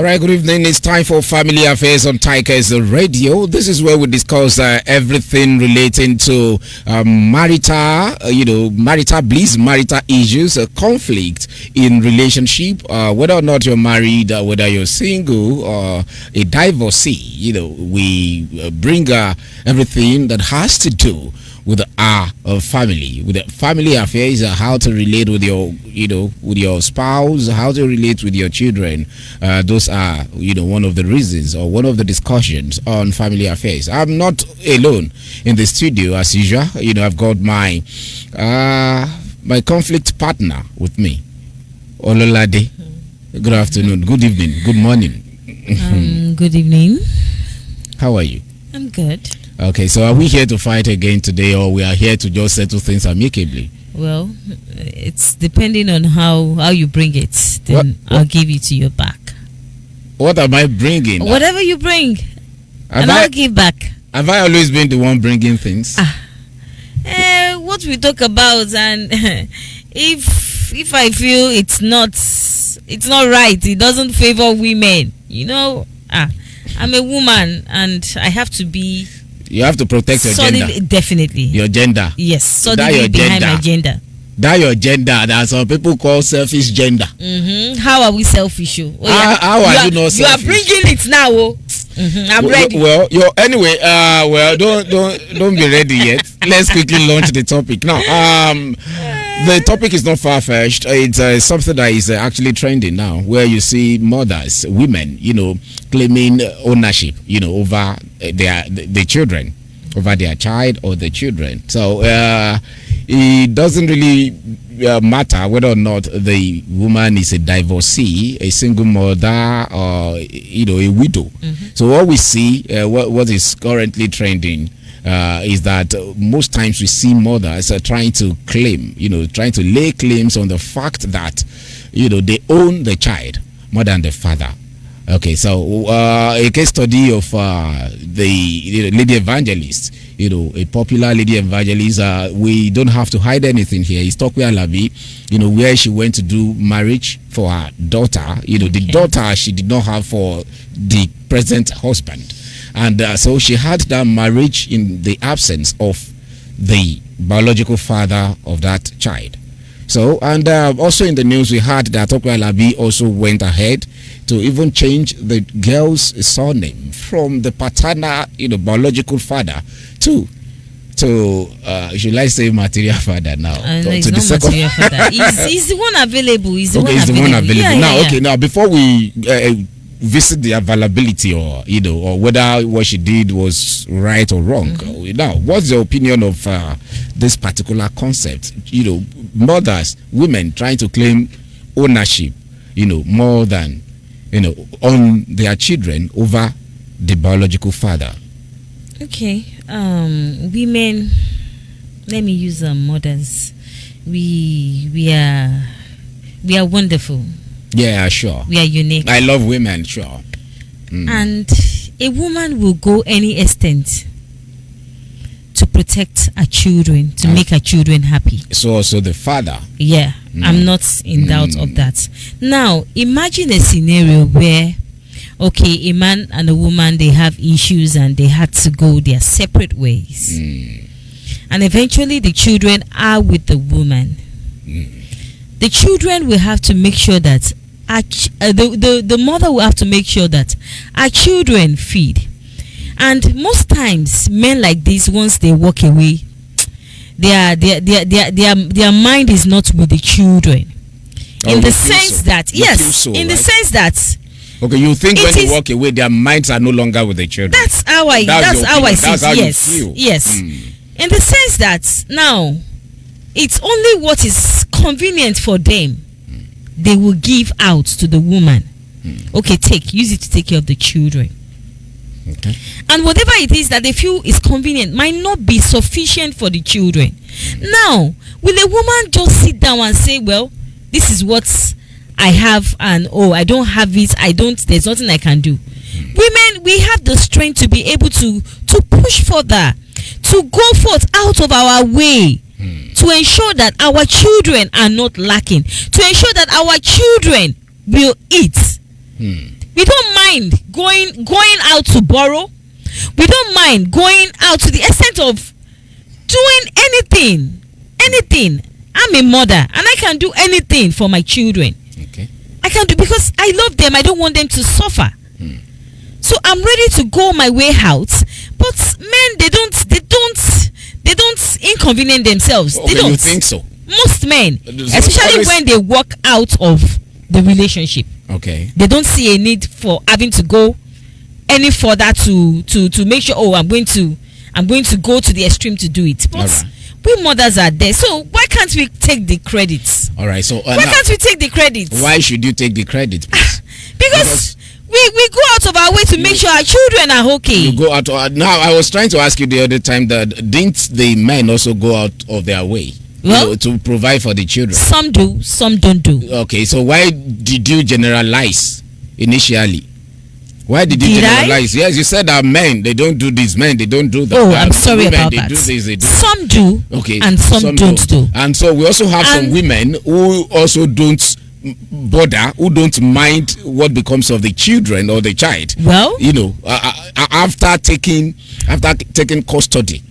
All right, good evening. It's time for Family Affairs on Tigers Radio. This is where we discuss everything relating to marital bliss, marital issues, conflict in relationship, whether or not you're married, whether you're single or a divorcee. We bring everything that has to do with our family, with the family affairs, how to relate with your spouse, how to relate with your children. Those are one of the reasons or one of the discussions on family affairs. I'm not alone in the studio as usual. I've got my conflict partner with me, Ololade. Good afternoon, good evening, good morning. Good evening. How are you? I'm good. Okay, so are we here to fight again today, or we are here to just settle things amicably? Well, it's depending on how you bring it. Then I'll give it to your back. What am I bringing? Whatever you bring, I'll give back. Have I always been the one bringing things? What we talk about, and if I feel it's not right, it doesn't favor women. I'm a woman, and I have to be. You have to protect your gender. Definitely. Your gender. Yes. Solidly behind my gender. That your gender. That some people call selfish gender. How are we selfish? How are you not selfish? You are bringing it now. I'm ready. Well, anyway. Don't be ready yet. Let's quickly launch the topic now. The topic is not far-fetched. It's something that is actually trending now, where you see mothers, women, claiming ownership, over the children, over their child or the children. So it doesn't really matter whether or not the woman is a divorcee, a single mother, or a widow. So what we see, what is currently trending, is that most times we see mothers trying to claim, trying to lay claims on the fact that, they own the child more than the father. Okay, so a case study of the lady evangelist, a popular lady evangelist. We don't have to hide anything here. It's Tokwe Alabi, where she went to do marriage for her daughter. The daughter she did not have for the present husband. And so she had that marriage in the absence of the biological father of that child. So, and also in the news we heard that Tokwe Alabi also went ahead to even change the girl's surname from the paternal, biological father to should I say material father now? To the second material father. He's the one available. He's the one available. Now before we visit the availability or whether what she did was right or wrong. Now, what's the opinion of this particular concept? Mothers, women trying to claim ownership, more than on their children over the biological father. Okay, women. Let me use mothers. We are wonderful. Yeah, sure. We are unique. I love women, sure. And a woman will go any extent to protect her children, to make her children happy. So also the father. Yeah, I'm not in doubt of that. Now, imagine a scenario where, a man and a woman, they have issues and they had to go their separate ways. And eventually the children are with the woman. The children will have to make sure that the mother will have to make sure that our children feed. And most times men like this, once they walk away, their mind is not with the children. In the sense that okay, you think when they walk away their minds are no longer with the children. That's how I see it. Yes. In the sense that now it's only what is convenient for them they will give out to the woman. Okay, use it to take care of the children. Okay. And whatever it is that they feel is convenient might not be sufficient for the children. Now, will a woman just sit down and say, well, this is what I have, and I don't have it, there's nothing I can do. Women, we have the strength to be able to push further, to go forth out of our way, to ensure that our children are not lacking, to ensure that our children will eat. We don't mind going out to borrow. We don't mind going out to the extent of doing anything. I'm a mother and I can do anything for my children. Okay. I can do, because I love them. I don't want them to suffer. So I'm ready to go my way out. But men, they don't inconvenience themselves. Okay, They don't. you think so? Most men, So especially always- when they walk out of the relationship, Okay. they don't see a need for having to go any further to make sure, I'm going to go to the extreme to do it. But Alright. we mothers are there, so why can't we take the credits? All right. So Why now, can't we take the credits? why should you take the credit, please? Because we go out of our way to make sure our children are okay. You go out. Now, I was trying to ask you the other time that didn't the men also go out of their way, Well, to provide for the children? some do, some don't do. Okay, so why did you generalize initially? Why did you Did I? generalize? Yes, you said that men, they don't do this, men, they don't do that. Oh, I'm sorry women, about they that. do this, they do. Some do, Okay, and some don't do. And so we also have some And- women who also don't bother, who don't mind what becomes of the children or the child. Well, After taking custody,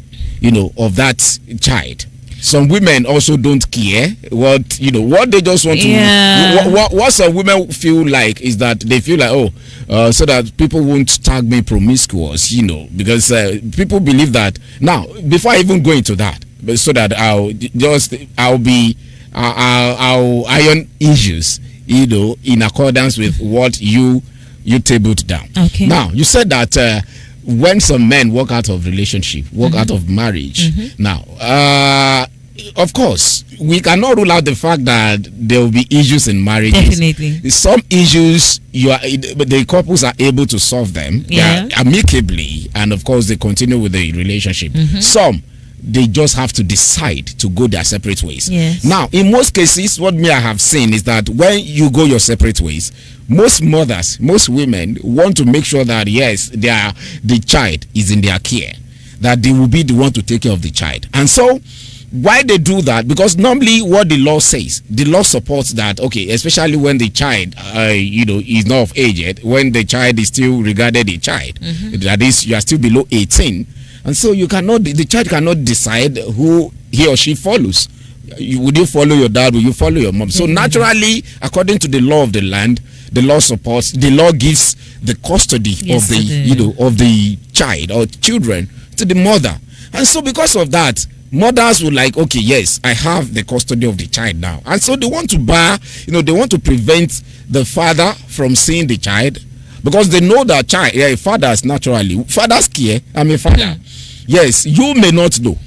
of that child. Some women also don't care what they just want Yeah. to. What some women feel like is that they feel like, so that people won't tag me promiscuous, because people believe that. Now, before I even go into that, but so that I'll iron issues, in accordance with what you tabled down. Okay. Now, you said that when some men walk out of relationship, walk out of marriage. Now, of course, we cannot rule out the fact that there will be issues in marriages. definitely. Some issues the couples are able to solve them amicably, and of course they continue with the relationship. Some, they just have to decide to go their separate ways. Yes. Now, in most cases, what me I have seen is that when you go your separate ways, most mothers, most women want to make sure that yes, the child is in their care, that they will be the one to take care of the child. And so, why they do that? Because normally what the law says, the law supports that. Okay, especially when the child, is not of age yet, when the child is still regarded a child, that is, you are still below 18. And so the child cannot decide who he or she follows. Would you follow your dad? Will you follow your mom? So naturally, according to the law of the land, the law supports, the law gives the custody of the child or children to the mother. And so because of that, mothers will like, okay, yes, I have the custody of the child now. And so they want to they want to prevent the father from seeing the child, because they know that fathers care. I'm a father. Yes, you may not know.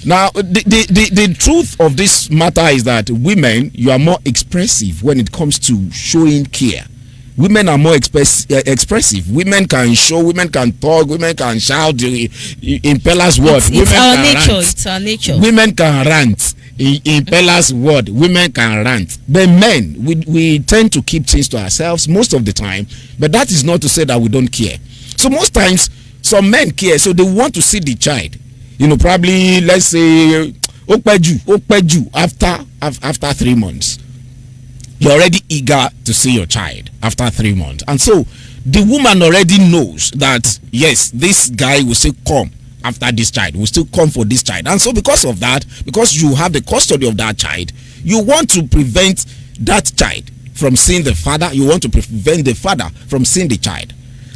Now, the truth of this matter is that women, you are more expressive when it comes to showing care. Women are more expressive. Women can show, women can talk, women can shout. In Pella's word, It's our nature. Women can rant. In Pella's word, women can rant. But men, we tend to keep things to ourselves most of the time. But that is not to say that we don't care. So most times, some men care, so they want to see the child. Probably, let's say, Okpeju, after 3 months. You're already eager to see your child after 3 months. And so, the woman already knows that, yes, this guy will still come after this child, will still come for this child. And so, because of that, because you have the custody of that child, you want to prevent that child from seeing the father. You want to prevent the father from seeing the child.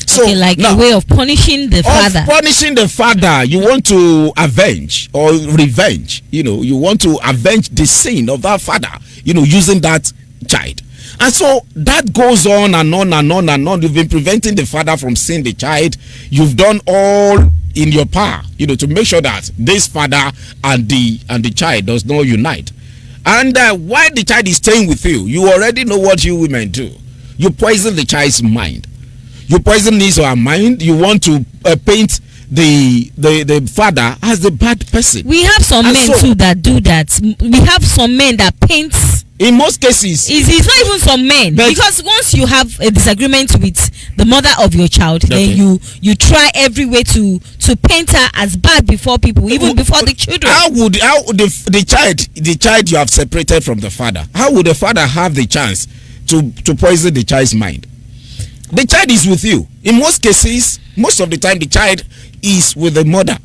So, a way of punishing the father. Punishing the father, you want to avenge or revenge. You want to avenge the sin of that father, using that child. And so that goes on and on and on and on. You've been preventing the father from seeing the child. You've done all in your power, to make sure that this father and the child does not unite. And while the child is staying with you, you already know what you women do. You poison the child's mind. You poison his or her mind. You want to paint the father as the bad person. We have some men too that do that. We have some men that paint. In most cases, it's not even some men, because once you have a disagreement with the mother of your child, then you try every way to paint her as bad before people, even before the children. How would the child you have separated from the father? How would the father have the chance to poison the child's mind? The child is with you. In most cases, most of the time, the child is with the mother.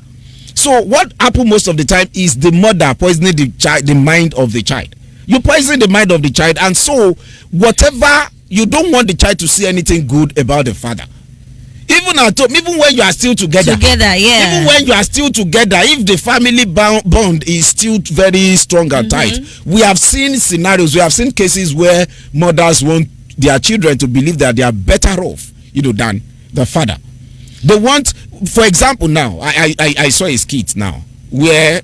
So what happens most of the time is the mother poisoning the mind of the child. You poison the mind of the child, and so whatever, you don't want the child to see anything good about the father. Even at home, even when you are still together, even when you are still together, if the family bond is still very strong and tight, we have seen scenarios, we have seen cases where mothers want their children to believe that they are better off, than the father. They want, for example, now I saw a skit now where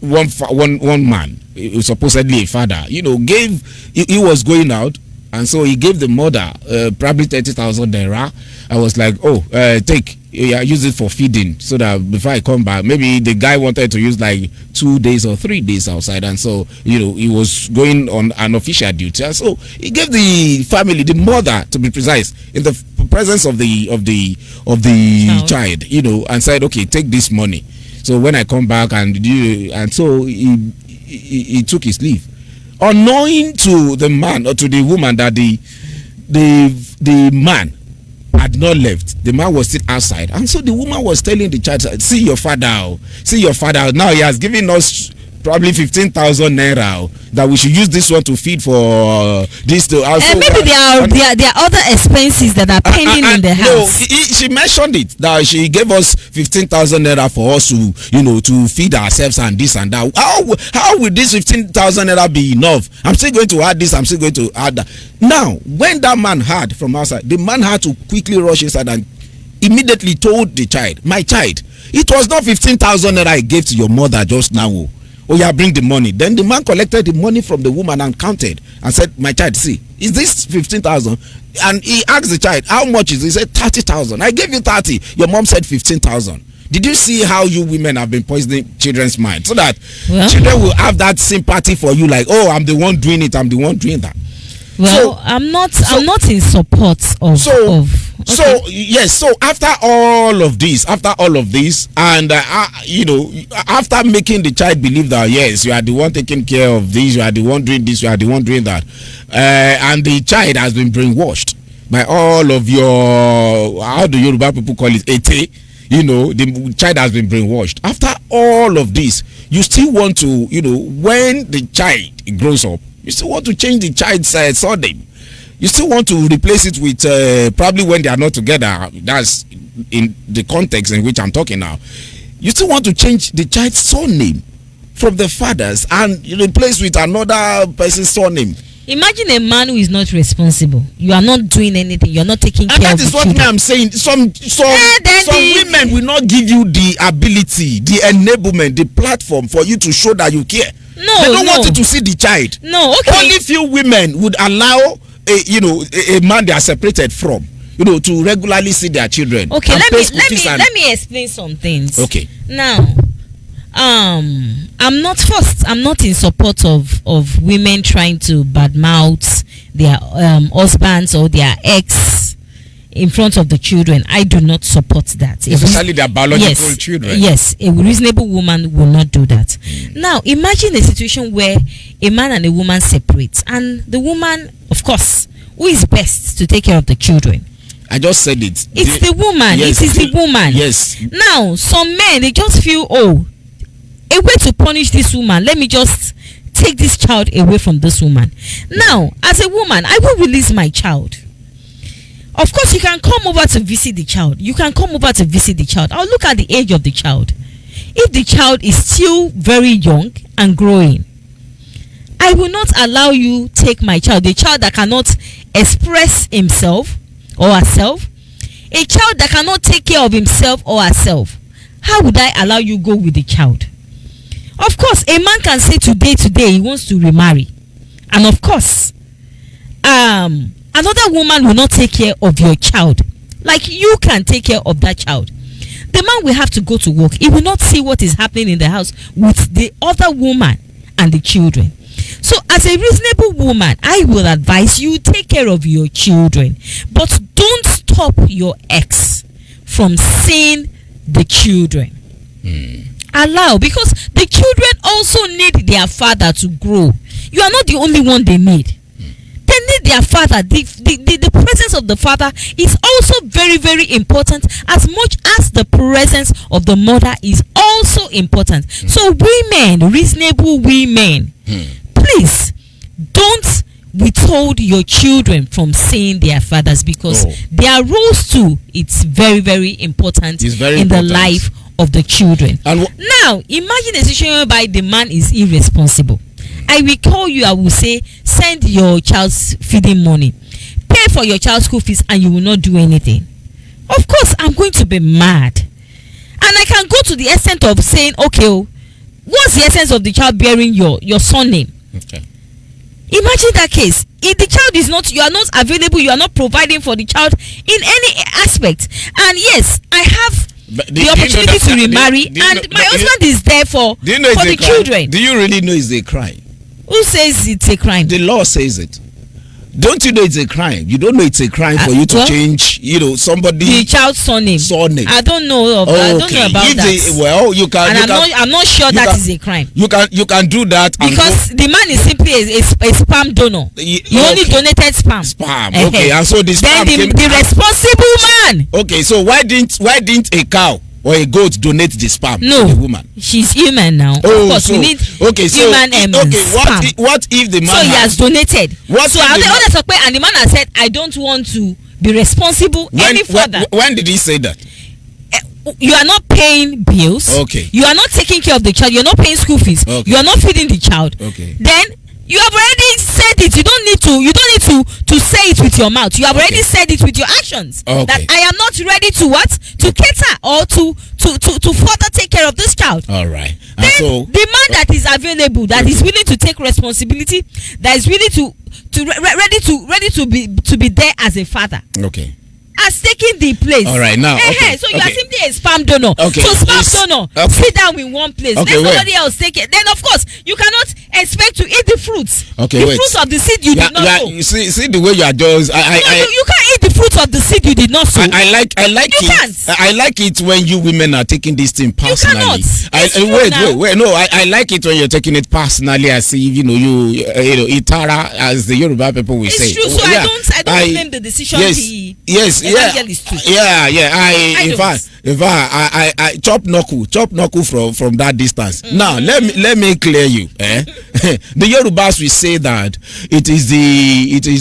one man, supposedly a father, he was going out, and so he gave the mother probably 30,000 naira. I was like, use it for feeding, so that before I come back, maybe the guy wanted to use like 2 days or 3 days outside, and so he was going on an official duty, and so he gave the family, the mother to be precise, in the presence of the child, and said, okay, take this money. So when I come back, and so he took his leave, unknowing to the man or to the woman that the man had not left. The man was still outside, and so the woman was telling the child, see your father, now he has given us probably 15,000 naira that we should use this one to feed for this to also, maybe there are other expenses that are pending in the house. No, she mentioned it, that she gave us 15,000 naira for us to to feed ourselves and this and that. How will this 15,000 naira be enough? I'm still going to add this, I'm still going to add that. Now when that man heard from outside, the man had to quickly rush inside and immediately told the child, my child, it was not 15,000 naira I gave to your mother just now. Oh yeah, bring the money. Then the man collected the money from the woman and counted and said, my child, see, is this 15,000? And he asked the child, how much is it? He said 30,000. I gave you 30. Your mom said 15,000. Did you see how you women have been poisoning children's minds, so that children will have that sympathy for you, like, oh, I'm the one doing it, I'm the one doing that? Well, so, I'm not in support of. So yes. So after all of this, and after making the child believe that yes, you are the one taking care of this, you are the one doing this, you are the one doing that, and the child has been brainwashed by all of your, how do Yoruba people call it, ete. The child has been brainwashed. After all of this, you still want to, when the child grows up, you still want to change the child's surname. You still want to replace it with probably when they are not together. That's in the context in which I'm talking now. You still want to change the child's surname from the father's and replace with another person's surname. Imagine a man who is not responsible. You are not doing anything. You are not taking care of the children. And that is what I'm saying. Some women will not give you the ability, the enablement, the platform for you to show that you care. No, they don't want you to see the child. No, okay. Only few women would allow a man they are separated from, to regularly see their children. Okay, let me explain some things. Okay. Now, I'm not in support of women trying to badmouth their husbands or their ex in front of the children. I do not support that. Especially their biological children. Yes, a reasonable woman will not do that. Now, imagine a situation where a man and a woman separate, and the woman, of course, who is best to take care of the children? I just said it. It's the woman. Yes, it is the woman. Yes. Now, some men, they just feel, a way to punish this woman, let me just take this child away from this woman. Now, as a woman, I will release my child. Of course, you can come over to visit the child. I'll look at the age of the child. If the child is still very young and growing, I will not allow you take my child. A child that cannot express himself or herself. A child that cannot take care of himself or herself. How would I allow you go with the child? Of course, a man can say today he wants to remarry. And of course, another woman will not take care of your child like you can take care of that child. The man will have to go to work. He will not see what is happening in the house with the other woman and the children. So as a reasonable woman, I will advise you take care of your children, but don't stop your ex from seeing the children. Allow, because the children also need their father to grow. You are not the only one they need. They need their father, the presence of the father is also very, very important, as much as the presence of the mother is also important. So women, reasonable women, please don't withhold your children from seeing their fathers, because their roles too, it's very, very important in the life of the children. And now imagine a situation whereby the man is irresponsible. I will call you, I will say, send your child's feeding money, pay for your child's school fees, and you will not do anything. Of course I'm going to be mad, and I can go to the extent of saying, okay, what's the essence of the child bearing your surname? Okay. Imagine that case. If the child is not, you are not available, you are not providing for the child in any aspect. And yes, I have the opportunity to remarry, and my husband is there for the children. Do you really know it's a crime? Who says it's a crime? The law says it. Don't you know it's a crime? You don't know it's a crime for you to change, somebody the child's surname. I don't know. I don't know about that. You can. And I'm not sure that is a crime. You can do that because the man is simply a sperm donor. He only donated sperm. Okay, and so the sperm the responsible man. Okay, so why didn't a cow or a goat donate the sperm to the woman? She's human now. Of course, we need human sperm. What if the man? So he has donated. And the man has said, I don't want to be responsible any further. When did he say that? You are not paying bills. Okay. You are not taking care of the child. You are not paying school fees. Okay. You are not feeding the child. Okay. Then you have already said it. You don't need to say it with your mouth. You have already said it with your actions. Okay. That I am not ready to cater or to further take care of this child. All right. And then so the man that is available, that is willing to take responsibility, that is willing ready to be there as a father. Okay. Has taken the place. All right, now. Okay, so you are simply a sperm donor. Okay. So sperm donor, sit down in one place. Okay, then somebody else take it. Then of course you cannot expect to eat the fruits. Okay, the fruits of the seed you did not sow. You see the way you are just. You can't eat the fruits of the seed you did not sow. I like you it. Can't. I like it when you women are taking this thing personally. Wait. No, I like it when you're taking it personally, as if you itara, as the Yoruba people will say. It's true. So I don't blame the decision. Yes. In fact, I chop knuckle from that distance. Now let me clear you. The Yorubas will say that it is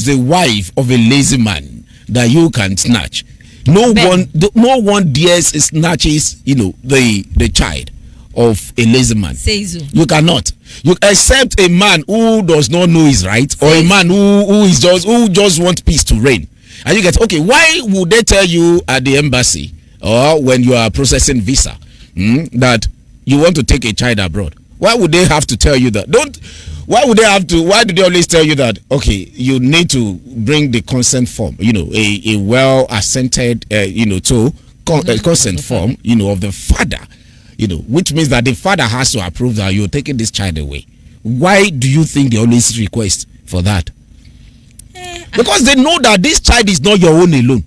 the wife of a lazy man that you can snatch. No one dares snatches the child of a lazy man. You cannot. Except a man who does not know his right, or a man who just wants peace to reign. And you get, okay, why would they tell you at the embassy or when you are processing visa that you want to take a child abroad? Why would they have to tell you that? Why do they always tell you that, okay, you need to bring the consent form, a well assented, consent form, of the father, which means that the father has to approve that you're taking this child away. Why do you think they always request for that? Because they know that this child is not your own alone.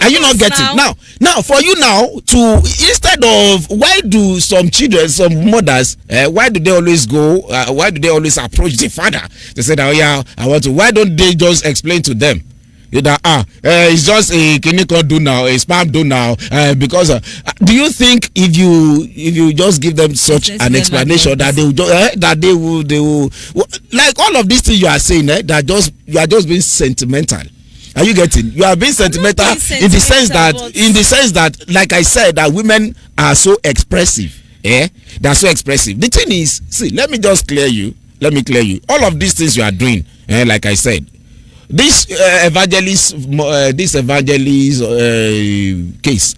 Are you not getting now for you now to, instead of, why do some mothers why do they always approach the father? They say that, I want to. Why don't they just explain to them that it's just a clinical do now, a sperm do now, because do you think if you just give them such an explanation that they will like all of these things you are saying that you are just being sentimental? Are you getting? You are being sentimental in the sense that, like I said, that women are so expressive. They are so expressive. The thing is, see, let me clear you. All of these things you are doing, like I said, this evangelist case,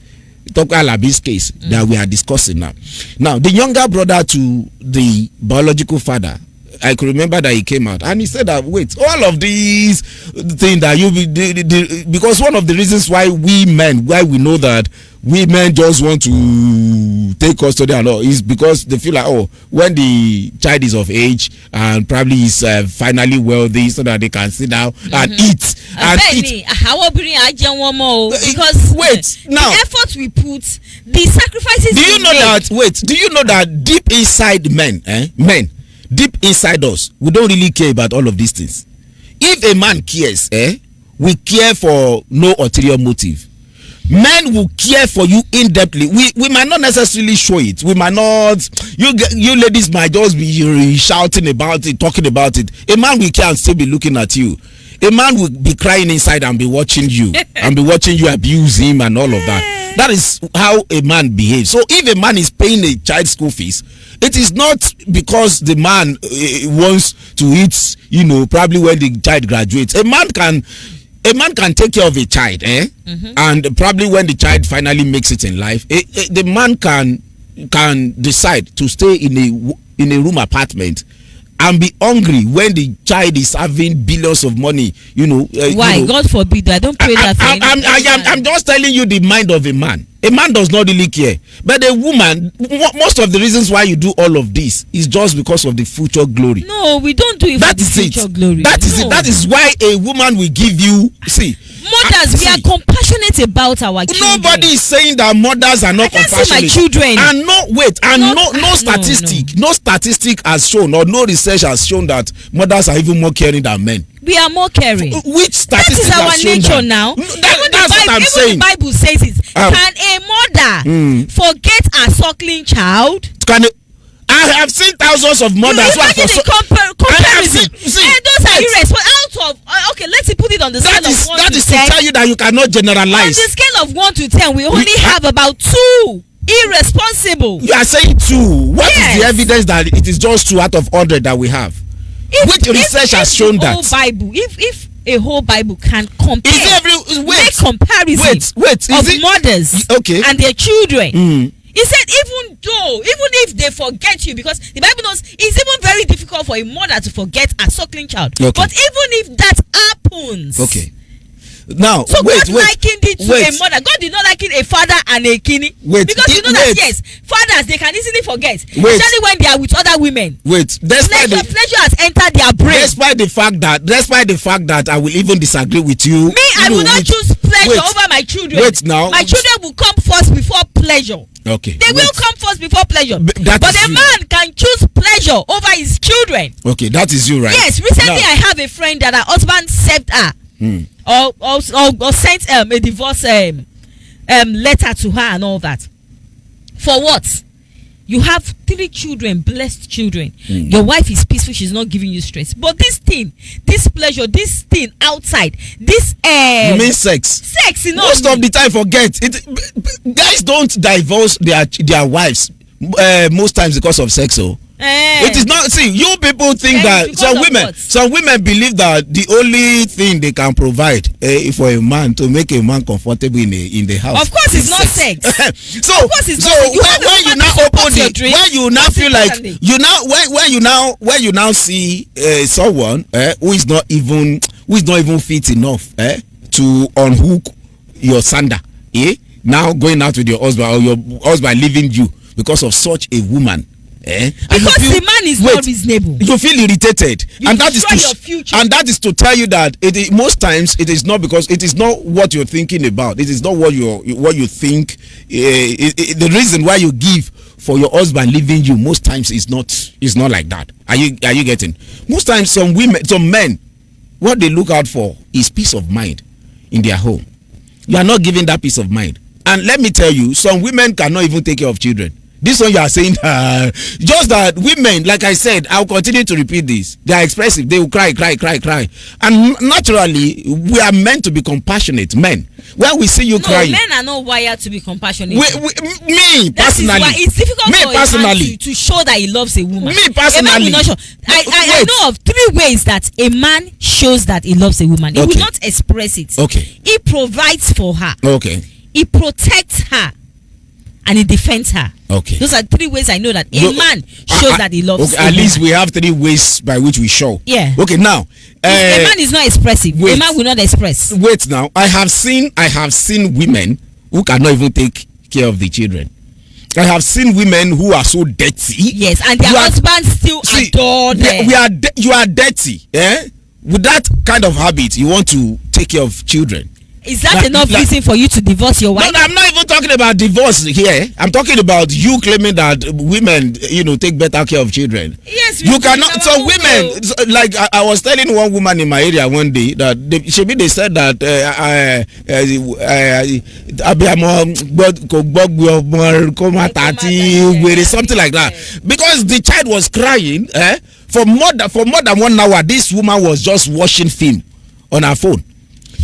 Toko Alabi's case that we are discussing now. Now, the younger brother to the biological father, I could remember that he came out and he said that, wait, all of these things that because one of the reasons why we know that women just want to take custody and all is because they feel like, when the child is of age and probably is finally wealthy, so that they can sit down and eat. Because wait, now the effort we put, the sacrifices. Do you know that deep inside men, deep inside us, we don't really care about all of these things. if a man cares, we care for no ulterior motive. Men will care for you in-depthly. We might not necessarily show it. We might not. You ladies might just be shouting about it, talking about it. A man will care and still be looking at you. A man will be crying inside and be watching you and be watching you abuse him and all of that. That is how a man behaves. So if a man is paying a child school fees, it is not because the man wants to eat, probably when the child graduates. A man can take care of a child, and probably when the child finally makes it in life, the man can decide to stay in a room apartment and be hungry when the child is having billions of money. Why? God forbid. I don't pray that for I'm just telling you the mind of a man. A man does not really care, but a woman, most of the reasons why you do all of this is just because of the future glory. No, we don't do it for the future glory. That is it. That is why a woman will give you. Mothers, we are compassionate about our children. Nobody is saying that mothers are not compassionate. I can see my children. And no statistic has shown, or no research has shown that mothers are even more caring than men. We are more caring. Which statistic has shown that? That is our nature now. That's what I'm saying. The Bible says it. Can a mother forget a suckling child? I have seen thousands of mothers. Comparison. Those are irresponsible. Okay, let's put it on the scale of 1 to 10. That is to tell you that you cannot generalize. On the scale of 1 to 10, we only have about 2 irresponsible. You are saying 2. What is the evidence that it is just 2 out of 100 that we have? Which research has shown that? If a whole Bible can compare, make comparison of mothers and their children. He said, even if they forget you, because the Bible knows it's even very difficult for a mother to forget a suckling child. But even if that happens, now so God likened it to a mother. God did not liken a father and a kidney. Because you know that yes, fathers, they can easily forget, especially when they are with other women. Pleasure has entered their brain. Despite the fact that I will even disagree with you. I will not choose pleasure over my children. My children will come first before pleasure. They will come first before pleasure. But a man can choose pleasure over his children. That is you, right? Yes. Recently, I have a friend that her husband saved her, or sent a divorce letter to her and all that. For what? You have 3 children, blessed children. Your wife is peaceful, she's not giving you stress. But this thing, this pleasure, this thing outside, this you mean sex? Sex, most of the time, forget it. Guys don't divorce their wives most times because of sex. It is not. See, you people think that some women believe that the only thing they can provide for a man to make a man comfortable in the house. Of course, it's not sex. So when you now open it, when you now feel like when you now see someone who is not even fit enough to unhook your sander, now going out with your husband, or your husband leaving you because of such a woman. Because the man is not reasonable. You feel irritated, and that is to tell you that most times it is not because it is not what you're thinking about. It is not what you think. The reason why you give for your husband leaving you most times is not like that. Are you getting? Most times some men, what they look out for is peace of mind in their home. You are not giving that peace of mind, and let me tell you, some women cannot even take care of children. This one you are saying, just that women, like I said, I'll continue to repeat this. They are expressive. They will cry. And naturally, we are meant to be compassionate. Men, when we see you crying. Men are not wired to be compassionate. Me personally. It's difficult for a man to show that he loves a woman. Me personally. A man will not show. I know of 3 ways that a man shows that he loves a woman. He will not express it. He provides for her. He protects her. And he defends her. Those are 3 ways I know that a man shows that he loves. At least we have 3 ways by which we show. Yeah. Now, a man is not expressive. A man will not express. Wait now. I have seen women who cannot even take care of the children. I have seen women who are so dirty. Yes, and their husbands still adore them. You are dirty. With that kind of habit, you want to take care of children. Is that enough reason for you to divorce your wife? No, I'm not even talking about divorce here. I'm talking about you claiming that women, take better care of children. Yes, you cannot. So women, like I was telling one woman in my area one day that they said that something like that, because the child was crying for more than 1 hour. This woman was just watching film on her phone.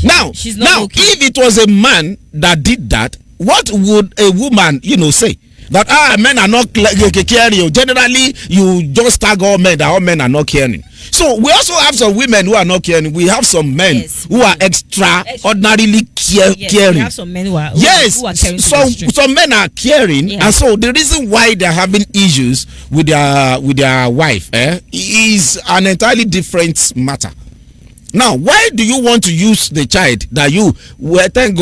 Now, okay. If it was a man that did that, what would a woman, say? That men are not caring. Generally, you just tag all men that all men are not caring. So we also have some women who are not caring. We have some men who are extraordinarily caring. We have some men who are caring. Some men are caring, and so the reason why they are having issues with their wife is an entirely different matter. Now, why do you want to use the child that thank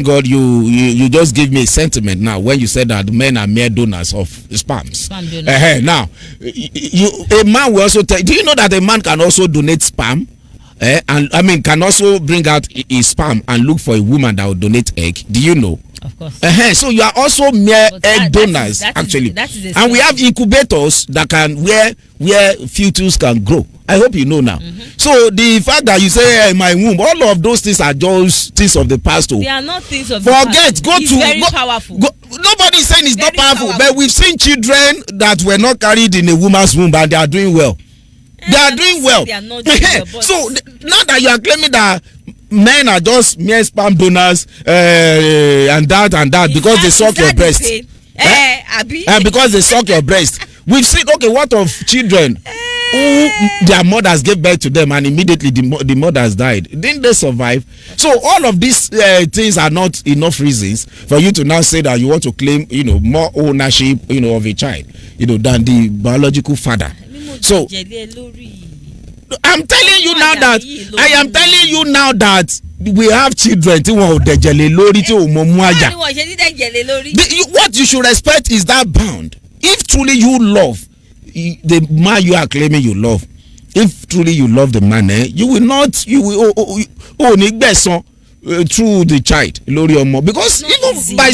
God you just gave me a sentiment now when you said that men are mere donors of sperms. Now, a man will also do you know that a man can also donate sperm? And can also bring out his sperm and look for a woman that will donate egg. Do you know? Of course. So you are also mere egg donors, actually. And we have incubators that can where fetuses can grow. I hope you know now. So the fact that you say my womb, all of those things are just things of the past. They are not things of the past. Very powerful. Nobody is saying it's not powerful, but we've seen children that were not carried in a woman's womb and they are doing well. They are doing well. So now that you are claiming that men are just mere sperm donors and that because they suck your breast. And because they suck your breast. We've seen, what of children who their mothers gave birth to them and immediately the mothers died? Didn't they survive? So all of these things are not enough reasons for you to now say that you want to claim, more ownership, of a child, than the biological father. So I'm telling you now that we have children what you should respect is that bound. If truly you love the man you are claiming you love, if truly you love the man, you will only through the child because even by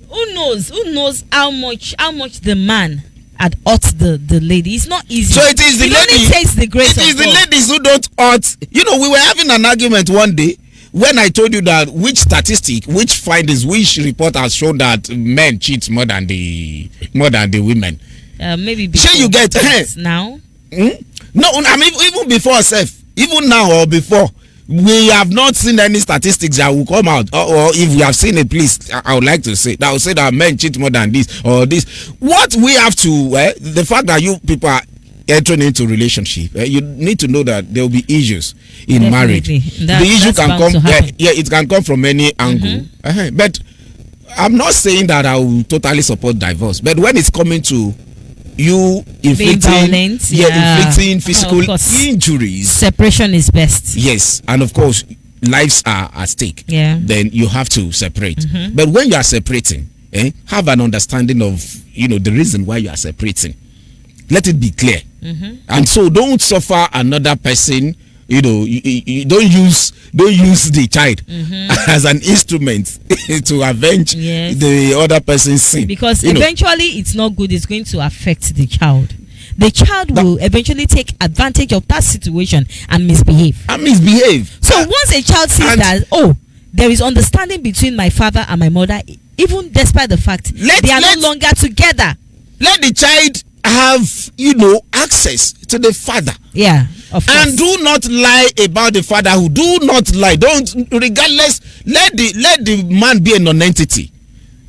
who knows how much the man had ought the lady. It's not easy. So it is the lady. Takes the grace it is the ladies who don't ought. We were having an argument one day when I told you that which findings, which report has shown that men cheat more than the women. Maybe before. You get now. No, I mean even before even now or before. We have not seen any statistics that will come out, or if we have seen it, please, I would like to say that will say that men cheat more than this or this. What we have to, the fact that you people are entering into relationship, you need to know that there will be issues in marriage. The issue can come, it can come from any angle. But I'm not saying that I will totally support divorce, but when it's coming to you inflicting physical injuries, separation is best. Yes, and of course lives are at stake. Then you have to separate. But when you are separating, have an understanding of the reason why you are separating. Let it be clear. And so don't suffer another person. You don't use the child as an instrument to avenge the other person's sin. Because eventually it's not good. It's going to affect the child. The child will eventually take advantage of that situation and misbehave. So once a child sees that, there is understanding between my father and my mother, even despite the fact they are no longer together. Let the child have access to the father. Of course. And do not lie about the father. Who do not lie. Don't, regardless. Let the man be a non-entity.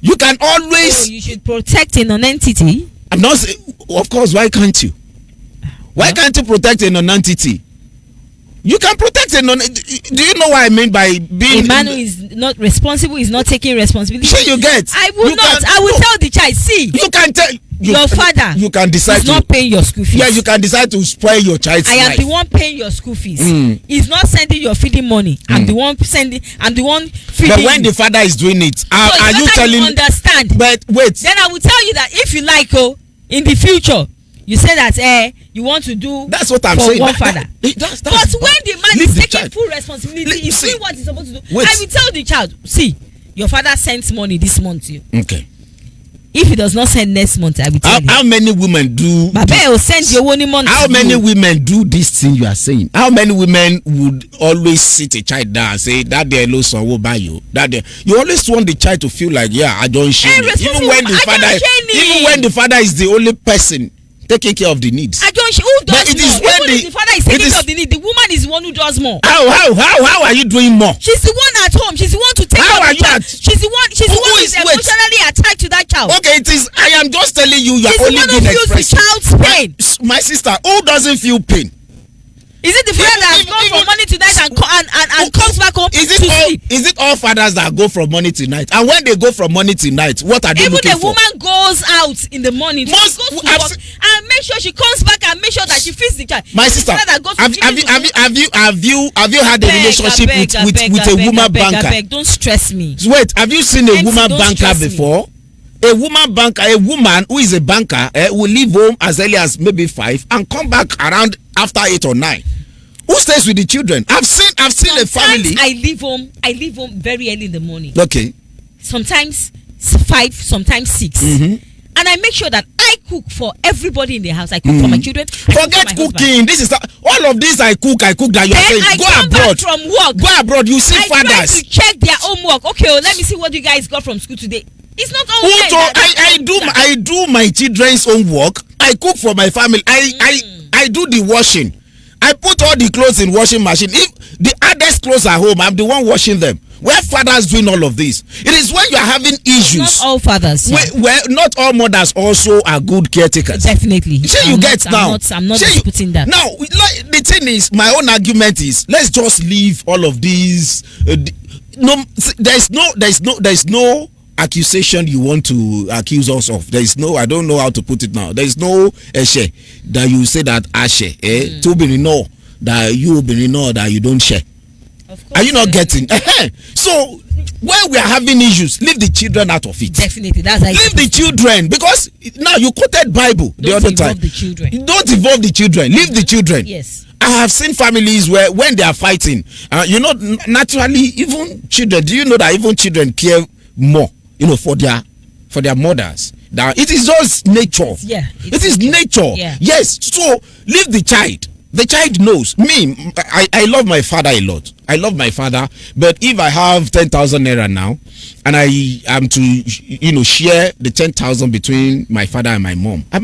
You can always. You should protect a non-entity. I'm not saying. Of course. Why can't you? Why can't you protect a non-entity? You can protect a non. Do you know what I mean by being a man who is not responsible, is not taking responsibility? Sure, you get. I will not. I will tell the child. See, you can tell your father. You can decide. He's not paying your school fees. Yeah, you can decide to spoil your child's life. I am the one paying your school fees. He's not sending your feeding money. I'm the one sending. I'm the one feeding. But when the father is doing it, are you telling? Understand? But wait. Then I will tell you that if you like, in the future, you say that you want to do that's what I'm for saying. one father. That's But when the man leave is the taking child. full responsibility, he's See, doing what he's supposed to do. wait. I will tell the child, see, your father sends money this month to you. Okay. If he does not send next month, I will tell you. How many women do? Baba will send you one month. How many women do this thing you are saying? How many women would always sit a child down and say that they alone son will buy you? That they, you always want the child to feel like, yeah, I don't shame it. Even when the father is the only person taking care of the needs. I don't. Who does But it more? is when Even if the father is taking care of the need, the woman is the one who does more. How are you doing more? She's the one at home. She's the one to take How care are of the you child. She's the one. She's the one who is emotionally attached to that child. Okay, it is. I am just telling you. You She's are the only one who being feels the expressive. child's pain. My sister, who doesn't feel pain? Is it the father that has gone from morning to night and comes back home to sleep? Is it all fathers that go from morning to night? And when they go from morning to night, what are they Even looking the for? woman goes out in the morning. She Most- goes to I've work and make sure she comes back and make sure that she feeds the child. My The sister, father that goes to have you had a relationship with a woman banker? Beg, don't stress me. Wait, have you seen a MC, woman don't banker stress me. before? A woman banker, a woman who is a banker, will leave home as early as maybe 5 and come back around after 8 or 9. Who stays with the children? I've seen a family. I leave home very early in the morning. Okay. Sometimes 5, sometimes 6. And I make sure that I cook for everybody in the house. I cook for my children. I cook for Forget my cooking. husband. This is all of this. I cook that you are Then saying. I Go come abroad. back from work. Go abroad. You see I try fathers. to check their homework. Okay, let me see what you guys got from school today. It's not all men that- I do my children's homework. I cook for my family. I do the washing. I put all the clothes in washing machine. If the others clothes are home, I'm the one washing them. Where fathers doing all of this? It is when you are having issues. Not all fathers. Where not all mothers also are good caretakers. Definitely. You get now. I'm not disputing that. Now, like, the thing is, my own argument is, let's just leave all of these. There's no accusation you want to accuse us of. There is no. I don't know how to put it now. There is no eshe that you say that ashe. To be know that you be know that you don't share. Of course, Are you not getting? So when we are having issues, leave the children out of it. Definitely, that's how Leave the children, because now you quoted Bible the other time. The children. Don't involve the children. Leave the children. Yes. I have seen families where when they are fighting, naturally, even children. Do you know that even children care more, for their mothers? That it is just nature. Yeah. It is nature. Yeah. Yes. So leave the child. The child knows. Me, I love my father a lot. I love my father, but if I have 10,000 naira now, and I am to share the 10,000 between my father and my mom, I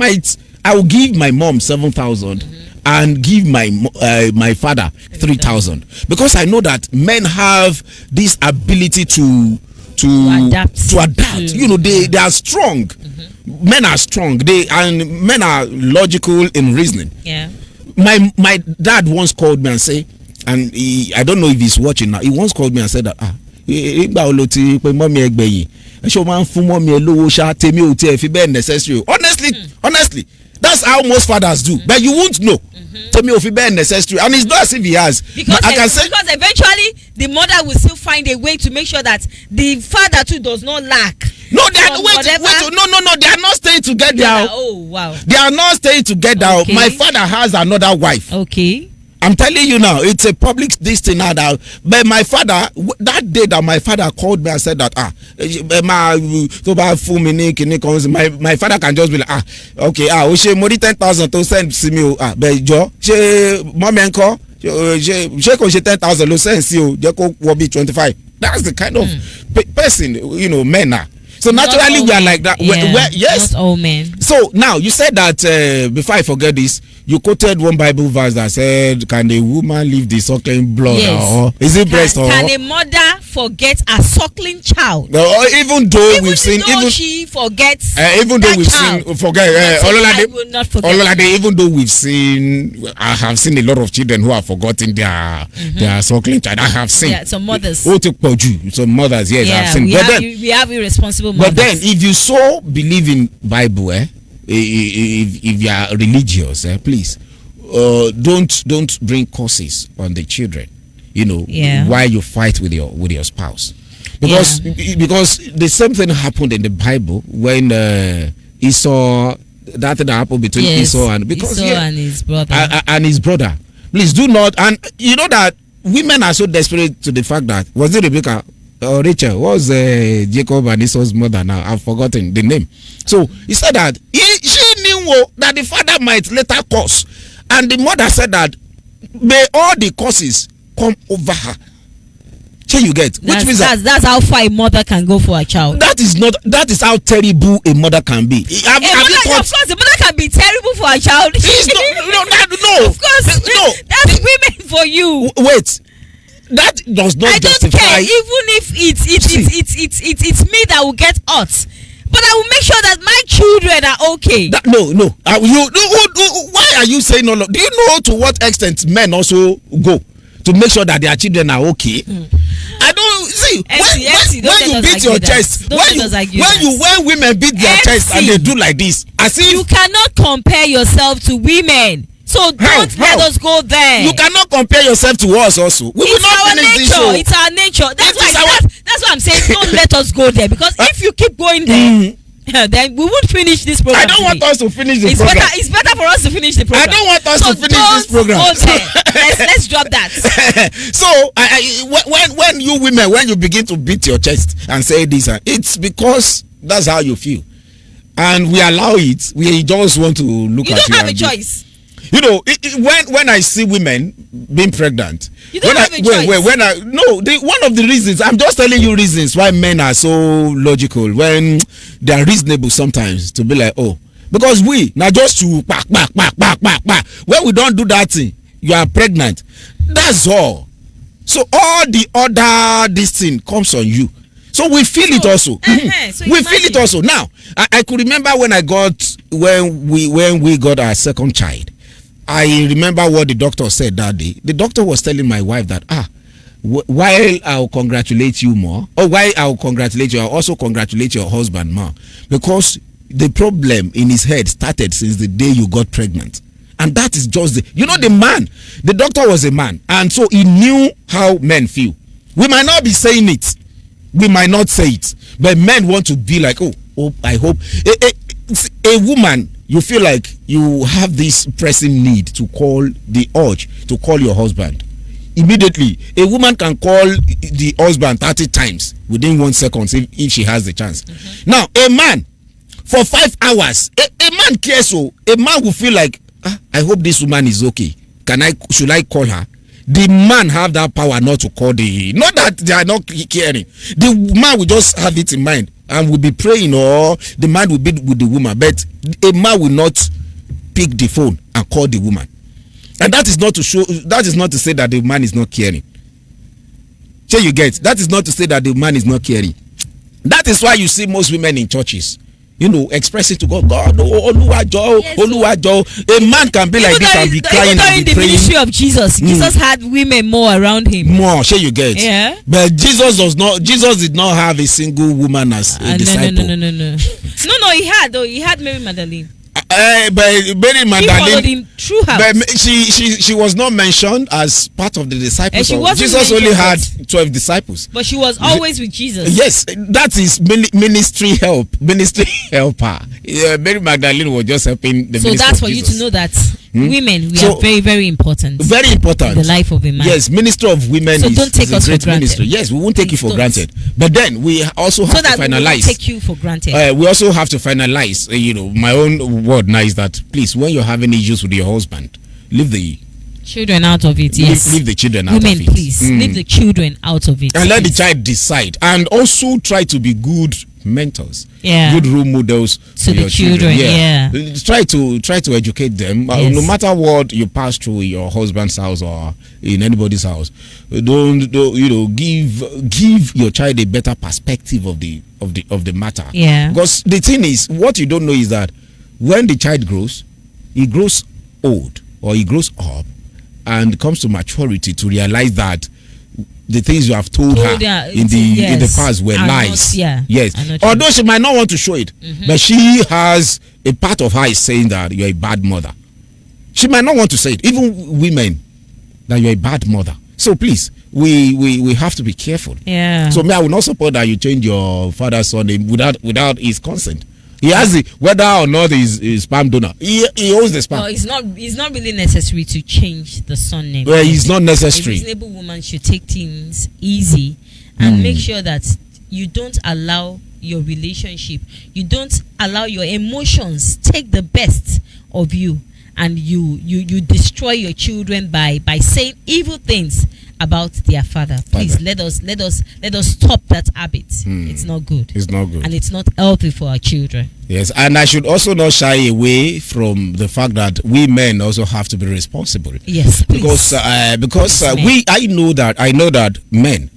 will give my mom 7,000 and give my father 3,000, because I know that men have this ability to adapt. They are strong. Men are strong. Men are logical in reasoning. Yeah. My dad once called me and say, and I don't know if he's watching now. He once called me and said that necessary. Honestly, that's how most fathers do. But you won't know. Tell me if it necessary, and it's not as if he has. Because eventually the mother will still find a way to make sure that the father too does not lack. No, they are no. They are not staying together. Oh wow. They are not staying together. Okay. My father has another wife. Okay. I'm telling you now, it's a public this thing now. But my father, that day that my father called me and said that my father can just be like okay she money 10,000 to send to me but Joe she mommy uncle she can 10,000 to send you will be 25. That's the kind of person men are. So naturally we are like that. Yes, not all men. So now you said that before I forget this, you quoted one Bible verse that said, "Can a woman leave the suckling blood, or is it breast, or can a mother forget a suckling child?" Or even though we've seen, she forgets, even though we've child, seen, forget. I will not forget. Even though we've seen, I have seen a lot of children who have forgotten their suckling child. I have seen. Yeah, some mothers. Some mothers, yes, I've seen. We have irresponsible mothers. But then, if you so believe in Bible, if you are religious, please don't bring curses on the children. While you fight with your spouse, because the same thing happened in the Bible when Esau that thing that happened between Esau and and his brother. And his brother. Please do not. And you know that women are so desperate to the fact that, was it Rebecca or Rachel? What was Jacob and Esau's mother now? I've forgotten the name. So he said that she knew that the father might later curse, and the mother said that may all the curses come over her. You get, which means that's how far a mother can go for a child. That is how terrible a mother can be. Of course, a mother can be terrible for a child. No. Of course, no. That's women for you. Wait, that does not justify. I don't care, even if it's me that will get hurt, but I will make sure that my children are okay. No. Why are you saying all of? Do you know to what extent men also go to make sure that their children are okay? I don't see when you beat your chest. When women beat their chest and they do like this, as if you cannot compare yourself to women. So don't let us go there. You cannot compare yourself to us also. We will not finish this show. It's our nature. That's why I'm saying don't let us go there, because if you keep going there, then we won't finish this program. I don't want us to finish the program. It's better for us to finish the program. I don't want us to finish this program. Let's drop that. So when you women, when you begin to beat your chest and say this, it's because that's how you feel, and we allow it. We just want to look at you. You don't have a choice. You know, when I see women being pregnant, you don't have a choice. One of the reasons, I'm just telling you reasons why men are so logical, when they are reasonable sometimes, to be like, oh, because we now just to back. When we don't do that thing, you are pregnant. That's all. So all the other this thing comes on you. So we feel it also. So we feel it also. Now, I could remember when we got our second child. I remember what the doctor said that day. The doctor was telling my wife that, while I'll congratulate you more, or while I'll congratulate you, I'll also congratulate your husband more, because the problem in his head started since the day you got pregnant. And that is just the doctor was a man, and so he knew how men feel. We might not be saying it, we might not say it, but men want to be like, oh, I hope. A woman, you feel like you have this pressing need to call the urge to call your husband. Immediately, a woman can call the husband 30 times within 1 second if she has the chance. Now, a man, for 5 hours, a man cares. So a man will feel like, I hope this woman is okay. Should I call her? The man have that power not to call not that they are not caring. The man will just have it in mind and will be praying, or the man will be with the woman, but a man will not pick the phone and call the woman. And that is not to say that the man is not caring. So you get, that is not to say that the man is not caring. That is why you see most women in churches, expressing to God, Oluwajo. A man can be like this and be crying and be praying. In the ministry of Jesus, Jesus had women more around him. More, sure you get. Yeah. But Jesus did not have a single woman as a disciple. No, he had Mary Magdalene. But Mary Magdalene, he followed him through her. But she was not mentioned as part of the disciples. Jesus only had 12 disciples. But she was always with Jesus. Yes, that is ministry helper. Mary Magdalene was just helping the ministry. So that's for you to know that women, we are very, very important. Very important. In the life of a man. Yes, minister of women so don't take us for granted. Ministry. Yes, we won't take you for granted. But then we also have to finalize. We won't take you for granted. We also have to finalize. My own word now is that, please, when you're having issues with your husband, leave the children out of it. Yes, leave the children out of it. Women, please leave the children out of it, and let the child decide. And also try to be good mentors, good role models to the children. Try to educate them. No matter what you pass through in your husband's house or in anybody's house, don't give your child a better perspective of the matter. Yeah, because the thing is, what you don't know is that when the child grows, he grows old or he grows up and comes to maturity to realize that the things you have told her in the past were lies. Yes. Although she might not want to show it, but she has a part of her is saying that you're a bad mother. She might not want to say it. Even women, that you're a bad mother. So please, we have to be careful. Yeah. So I will not support that you change your father's surname without his consent. He has it, whether or not he's sperm donor. He owns the sperm. No, it's not really necessary to change the son name. Well, it's not necessary. A reasonable woman should take things easy and make sure that you don't allow your relationship, you don't allow your emotions take the best of you, and you destroy your children by saying evil things about their father. Please let us stop that habit. It's not good. It's not good. And it's not healthy for our children. Yes, and I should also not shy away from the fact that we men also have to be responsible. Yes, please. Because I know that men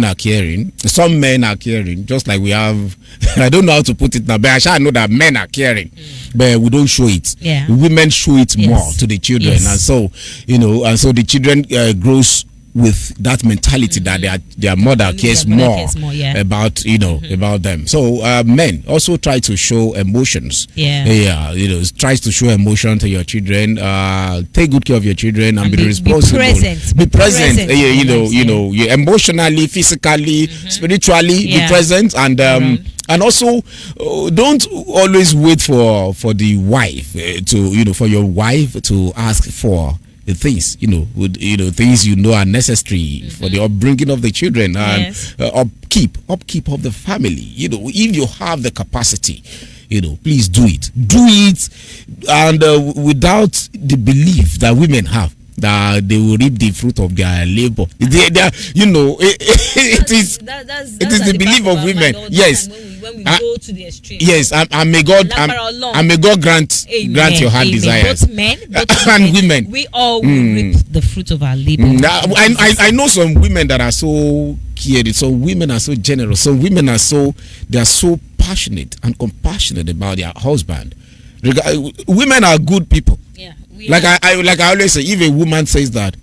are caring. Some men are caring, just like we have. I don't know how to put it now, but I know that men are caring, but we don't show it. Yeah. Women show it more to the children, and so the children grows with that mentality that their mother cares more about about them. So men also try to show emotions. Tries to show emotion to your children. Take good care of your children and be responsible. Be present. Emotionally, physically, spiritually, be present, and also don't always wait for the wife for your wife to ask for the things things are necessary for the upbringing of the children and upkeep of the family. If you have the capacity, please do it, and without the belief that women have that they will reap the fruit of their labor. It is the belief of women. Yes. When we go to the extreme. Yes, and may God grant your heart desires. Both men and women. We all will reap the fruit of our labor. I know some women that are so caring. Some women are so generous. Some women are so passionate and compassionate about their husband. Women are good people. Yeah. I always say, if a woman says that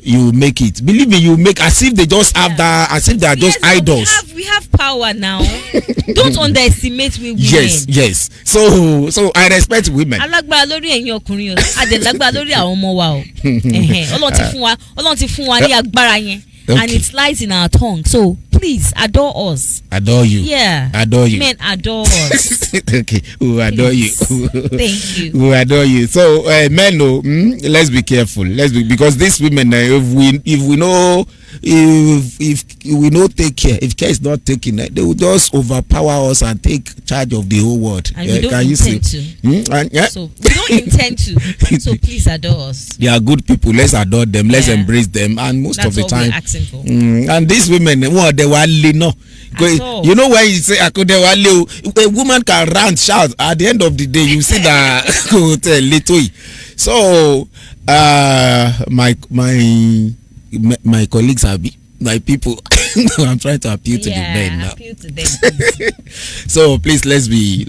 you make it, believe me, you make as if they just have that, as if they are just idols. We have power now. Don't underestimate women. Yes. So I respect women. Alágbára lórí ẹ̀yin ọkùnrin o, adẹ̀lágbára lórí àwọn ọmọ wa o. Ọlọ́run ti fún wa ní agbára yẹn. Okay. And it lies in our tongue. So please adore us. Adore you. Yeah. Adore you. Men adore us. Okay. We adore you. Thank you. We adore you. So men, let's be careful. Because these women, if we not take care, if care is not taken, they will just overpower us and take charge of the whole world. And we don't intend to. So we don't intend to. So please adore us. They are good people. Let's adore them. Let's embrace them. And most of the time, and these women, they were no. You know when you say a woman can rant, shout, at the end of the day you see that so my colleagues are my people. I'm trying to appeal to the men now. Appeal to them. So please let's be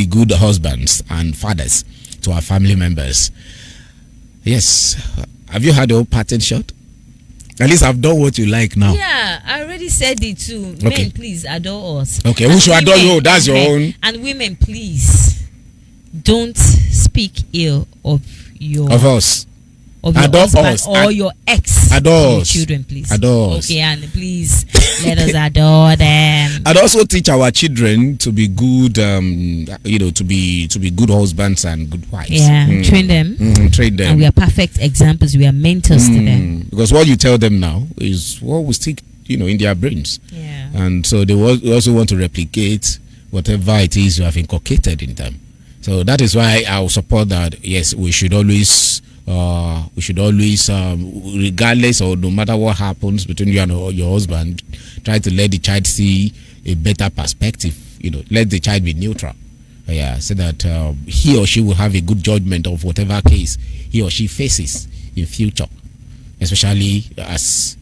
good husbands and fathers to our family members. Yes. Have you had your pattern shot? At least I've done what you like now. Yeah, I already said it too. Okay. Men, please adore us. Okay, we should adore you. That's your own. And women, please don't speak ill of us. Of your husband us. Or your ex. Adore us. Children, please. Adore us. Okay, and please let us adore them. And also teach our children to be good, to be good husbands and good wives. Yeah, train them. Train them. And we are perfect examples. We are mentors to them. Because what you tell them now is what will stick, in their brains. Yeah. And so they also want to replicate whatever it is you have inculcated in them. So that is why I will support that. Yes, we should always, regardless or no matter what happens between you and your husband, try to let the child see a better perspective. Let the child be neutral. So that he or she will have a good judgment of whatever case he or she faces in future, especially as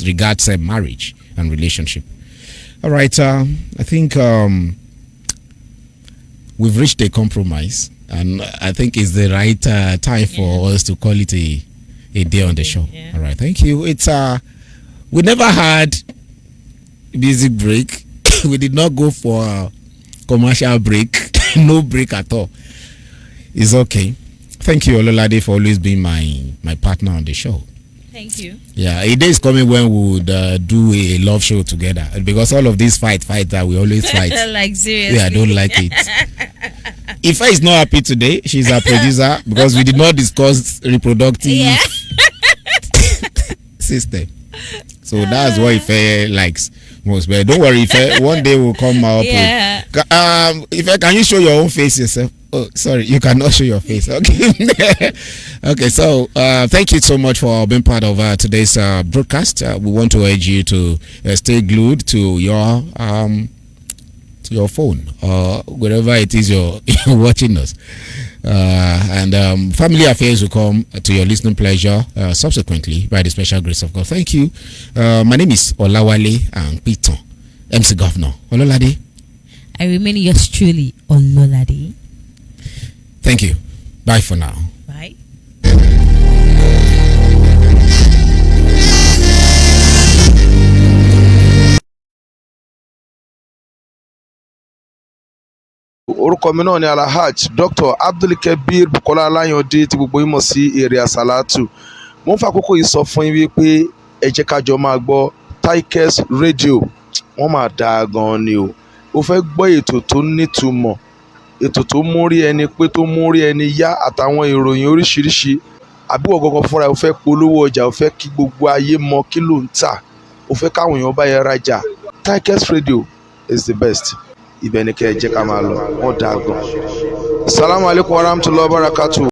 regards marriage and relationship. All right, I think we've reached a compromise. And I think it's the right time for us to call it a day on the show. Yeah. All right, thank you. It's we never had music break. We did not go for a commercial break. No break at all. It's okay. Thank you, Ololade, for always being my partner on the show. Thank you. Yeah, a day is coming when we would do a love show together, because all of these fight that we always fight. Like seriously. Yeah, I don't like it. Ife is not happy today. She's our producer because we did not discuss reproductive system. So that's what Ife likes most. But don't worry, Ife. One day we'll come out. Yeah. Ife, can you show your own face yourself? Oh, sorry, you cannot show your face. Okay. Okay. So thank you so much for being part of today's broadcast. We want to urge you to stay glued to your phone or wherever it is you're watching us, and family affairs will come to your listening pleasure subsequently by the special grace of God. Thank you. My name is Olawale and Piton, MC Governor Ololade. I remain yours truly, Ololade. Thank you. Bye for now. Bye. orúkọ mi náà ni Alhaj Dr. Abdulkabir Bukola Alayande tí gbogbo yín mọ̀ sí èrè àsálàtù. Mo ń fa àkókò yìí sọ fún yín wípé ẹ jẹ́ ká jọ máa gbọ́ Tikes Radio. Wọ́n máa dáa gan-an ni o. Ó fẹ́ gbọ́ ètò tó nítumọ̀, ètò tó mórí ẹni pé tó mórí ẹni yá àtàwọn ìròyìn oríṣiríṣi. Àbí wọ́n gangan fúnra ẹ̀ fẹ́ polówó ọjà, ó fẹ́ kí gbogbo ayé mọ kí ló ń tà, ó fẹ́ káwọn èèyàn bá yẹ rajà. Tikes Radio is the best. Ibẹ̀ ni kẹ́ ẹ jẹ́ ká máa lọ, wọ́n dáa gan. Assalamu alaikum warahmatullahi wabarakatuh.